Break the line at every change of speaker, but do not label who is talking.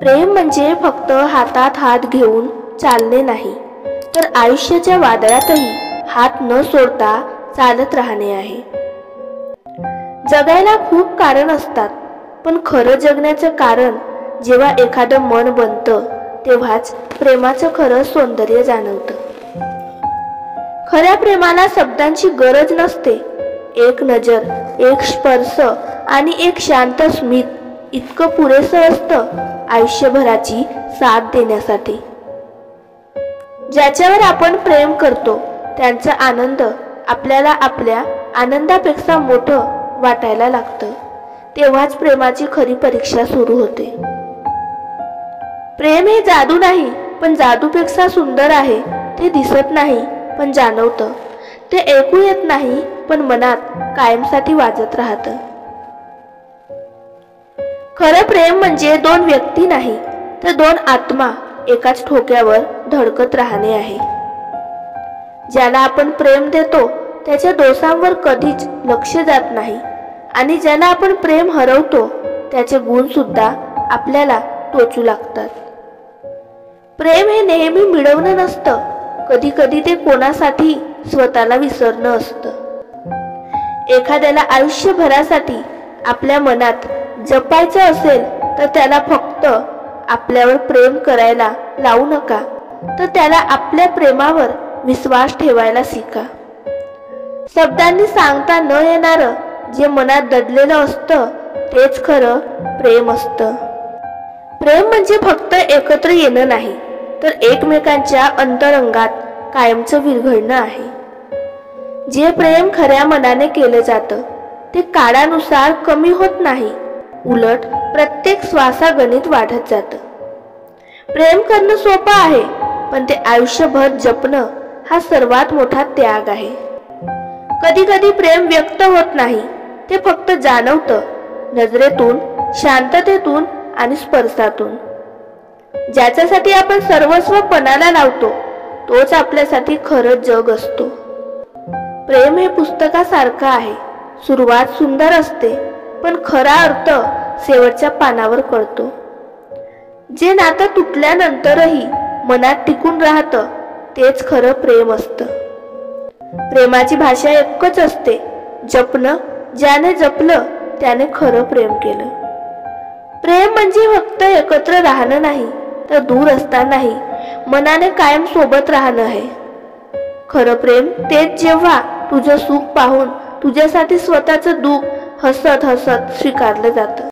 प्रेम म्हणजे फक्त हातात हात घेऊन चालणे नाही, तर आयुष्याच्या वादळातही हात न सोडता चालत राहणे आहे. जगायला खूप कारण असतात, पण खरं जगण्याचं कारण जेव्हा एखादं मन बनतं तेव्हाच प्रेमाचं खरं सौंदर्य जाणवतं. खऱ्या प्रेमाला शब्दांची गरज नसते. एक नजर, एक स्पर्श आणि एक शांत स्मित इतकं पुरेसं असतं आयुष्यभराची साथ देण्यासाठी. ज्याच्यावर आपण प्रेम करतो त्यांचा आनंद आपल्याला आपल्या आनंदापेक्षा मोठं वाटायला लागतं. तेव्हाच प्रेमाची खरी परीक्षा सुरू होते. प्रेम हे जादू नाही, पण जादूपेक्षा सुंदर आहे. ते दिसत नाही पण जाणवतं. ते ऐकू येत नाही पण मनात कायमसाठी वाजत राहतं. खरं प्रेम म्हणजे दोन व्यक्ती नाही, तर दोन आत्मा एकाच ठोक्यावर धडकत राहणे आहे. ज्याला आपण प्रेम देतो त्याच्या दोषांवर कधीच लक्ष जात नाही, आणि ज्याला आपण प्रेम हरवतो त्याचे गुण सुद्धा आपल्याला टोचू लागतात. प्रेम हे नेहमी मिळवणं नसतं. कधी कधी ते कोणासाठी स्वतःला विसरणं असतं. एखाद्याला आयुष्यभरासाठी आपल्या मनात जपायचं असेल तर त्याला फक्त आपल्यावर प्रेम करायला लावू नका, तर त्याला आपल्या प्रेमावर विश्वास ठेवायला शिका. शब्दांनी सांगता न येणारं जे मनात दडलेलं असतं तेच खरं प्रेम असतं. प्रेम म्हणजे फक्त एकत्र येणं नाही, तर एकमेकांच्या अंतरंगात कायमचं विरघळणं आहे. जे प्रेम खऱ्या मनाने केलं जातं ते काळानुसार कमी होत नाही, उलट प्रत्येक श्वासागणित वाढत जातं. प्रेम करणं सोपं आहे, पण ते आयुष्यभर जपणं हा सर्वात मोठा त्याग आहे. कधी कधी प्रेम व्यक्त होत नाही, ते फक्त जाणवतं, नजरेतून, शांततेतून आणि स्पर्शातून. ज्याच्यासाठी आपण सर्वस्व पणाला लावतो तोच आपल्यासाठी खरं जग असतो. प्रेम हे पुस्तकासारखं आहे. सुरुवात सुंदर असते, पण खरा अर्थ शेवटच्या पानावर कळतो. जे नातं तुटल्यानंतरही मनात टिकून राहतं तेच खरं प्रेम असतं. प्रेमाची भाषा एकच असते, जपणं. ज्याने जपलं त्याने खरं प्रेम केलं. प्रेम म्हणजे फक्त एकत्र राहणं नाही, तर दूर असतानाही मनाने कायम सोबत राहणं आहे. खरं प्रेम तेच जेव्हा तुझं सुख पाहून तुझ्यासाठी स्वतःचं दुःख हसत हसत स्वीकारलं जातं.